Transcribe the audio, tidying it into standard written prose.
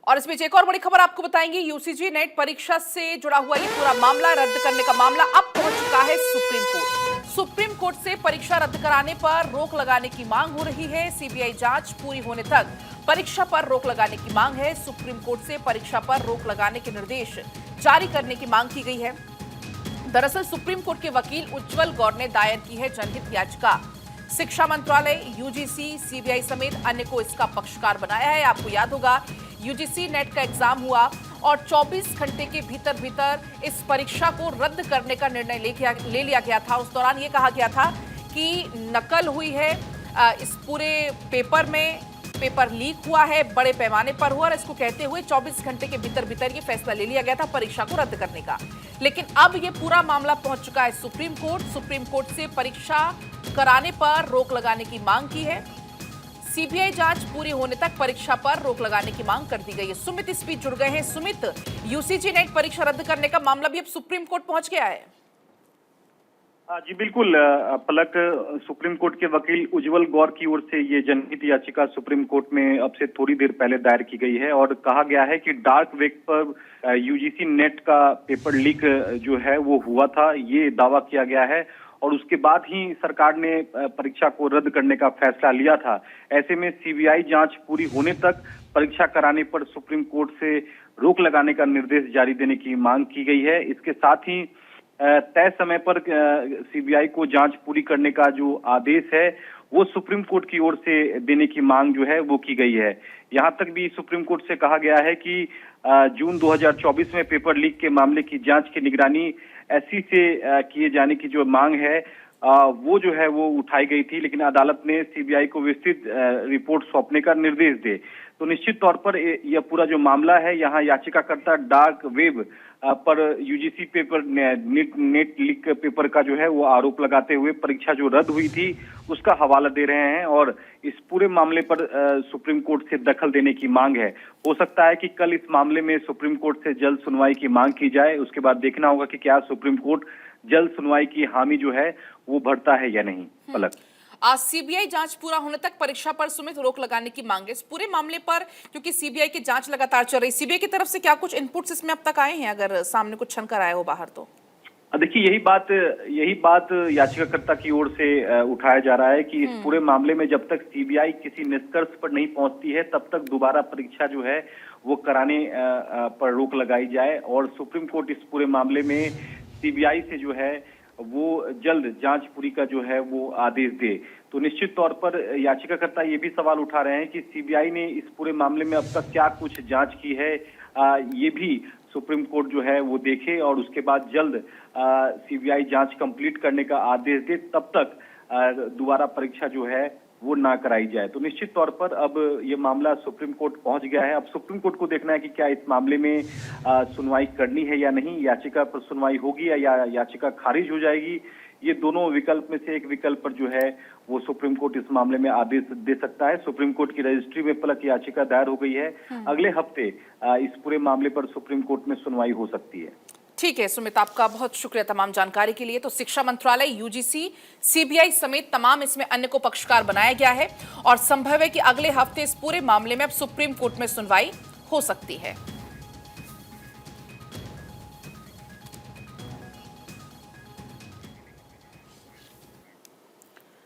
और इस बीच एक और बड़ी खबर आपको बताएंगे। यूजीसी नेट परीक्षा से जुड़ा हुआ ये पूरा मामला, रद्द करने का मामला अब पहुंच चुका है सुप्रीम कोर्ट। सुप्रीम कोर्ट से परीक्षा रद्द कराने पर रोक लगाने की मांग हो रही है। सीबीआई जांच पूरी होने तक परीक्षा पर रोक लगाने की मांग है। सुप्रीम कोर्ट से परीक्षा पर रोक लगाने के निर्देश जारी करने की मांग की गई है। दरअसल सुप्रीम कोर्ट के वकील उज्जवल गौर ने दायर की है जनहित याचिका। शिक्षा मंत्रालय, यूजीसी, सीबीआई समेत अन्य को इसका पक्षकार बनाया है। आपको याद होगा यूजीसी नेट का एग्जाम हुआ और 24 घंटे के भीतर इस परीक्षा को रद्द करने का निर्णय ले लिया गया था। उस दौरान ये कहा गया था कि नकल हुई है इस पूरे पेपर में, पेपर लीक हुआ है, बड़े पैमाने पर हुआ, और इसको कहते हुए 24 घंटे के भीतर ये फैसला ले लिया गया था परीक्षा को रद्द करने का। लेकिन अब ये पूरा मामला पहुंच चुका है सुप्रीम कोर्ट। सुप्रीम कोर्ट से परीक्षा कराने पर रोक लगाने की मांग की है। सीबीआई जांच पूरी होने तक परीक्षा पर रोक लगाने की मांग कर दी गई है। सुमित इस बीच जुड़ गए हैं। सुमित, यूजीसी नेट परीक्षा रद्द करने का मामला भी अब सुप्रीम कोर्ट पहुंच गया है। जी बिल्कुल पलक, सुप्रीम कोर्ट के वकील उज्जवल गौर की ओर से ये जनहित याचिका सुप्रीम कोर्ट में अब से थोड़ी देर पहले दायर की गई है और कहा गया है कि डार्क वेब पर यूजीसी नेट का पेपर लीक जो है वो हुआ था, ये दावा किया गया है और उसके बाद ही सरकार ने परीक्षा को रद्द करने का फैसला लिया था। ऐसे में सीबीआई जांच पूरी होने तक परीक्षा कराने पर सुप्रीम कोर्ट से रोक लगाने का निर्देश जारी देने की मांग की गई है। इसके साथ ही तय समय पर सीबीआई को जांच पूरी करने का जो आदेश है वो सुप्रीम कोर्ट की ओर से देने की मांग जो है वो की गई है। यहां तक भी सुप्रीम कोर्ट से कहा गया है कि जून 2024 में पेपर लीक के मामले की जांच की निगरानी एससी से किए जाने की जो मांग है वो जो है वो उठाई गई थी, लेकिन अदालत ने सीबीआई को विस्तृत रिपोर्ट सौंपने का निर्देश दे। तो निश्चित तौर पर यह पूरा जो मामला है, यहाँ याचिकाकर्ता डार्क वेब पर UGC paper net leak paper का जो है वो आरोप लगाते हुए परीक्षा जो रद्द हुई थी उसका हवाला दे रहे हैं और इस पूरे मामले पर सुप्रीम कोर्ट से दखल देने की मांग है। हो सकता है कि कल इस मामले में सुप्रीम कोर्ट से जल्द सुनवाई की मांग की जाए। उसके बाद देखना होगा कि क्या सुप्रीम कोर्ट जल्द सुनवाई की हामी जो है वो भरता है या नहीं। पलक, आज सीबीआई जांच पूरा होने तक परीक्षा पर सुमित रोक लगाने की मांग है। इस पूरे मामले पर क्योंकि सीबीआई की जांच लगातार चल रही, सीबीआई की तरफ से क्या कुछ इनपुट्स इसमें अब तक आए हैं, अगर सामने कुछ छनकर आया हो बाहर तो? देखिए यही बात याचिकाकर्ता की ओर से उठाया जा रहा है कि इस पूरे मामले में जब तक सीबीआई किसी निष्कर्ष पर नहीं पहुंचती है तब तक दोबारा परीक्षा जो है वो कराने पर रोक लगाई जाए और सुप्रीम कोर्ट इस पूरे मामले में सीबीआई से जो है वो जल्द जांच पूरी का जो है वो आदेश दे। तो निश्चित तौर पर याचिकाकर्ता ये भी सवाल उठा रहे हैं कि सीबीआई ने इस पूरे मामले में अब तक क्या कुछ जांच की है, ये भी सुप्रीम कोर्ट जो है वो देखे और उसके बाद जल्द सीबीआई जांच कंप्लीट करने का आदेश दे, तब तक दोबारा परीक्षा जो है वो ना कराई जाए। तो निश्चित तौर पर अब ये मामला सुप्रीम कोर्ट पहुंच गया है। अब सुप्रीम कोर्ट को देखना है कि क्या इस मामले में सुनवाई करनी है या नहीं, याचिका पर सुनवाई होगी या याचिका खारिज हो जाएगी। ये दोनों विकल्प में से एक विकल्प पर जो है वो सुप्रीम कोर्ट इस मामले में आदेश दे सकता है। सुप्रीम कोर्ट की रजिस्ट्री में पलक याचिका दायर हो गई है। अगले हफ्ते इस पूरे मामले पर सुप्रीम कोर्ट में सुनवाई हो सकती है। ठीक है सुमित, आपका बहुत शुक्रिया तमाम जानकारी के लिए। तो शिक्षा मंत्रालय, यूजीसी, सीबीआई समेत तमाम इसमें अन्य को पक्षकार बनाया गया है और संभव है कि अगले हफ्ते इस पूरे मामले में अब सुप्रीम कोर्ट में सुनवाई हो सकती है।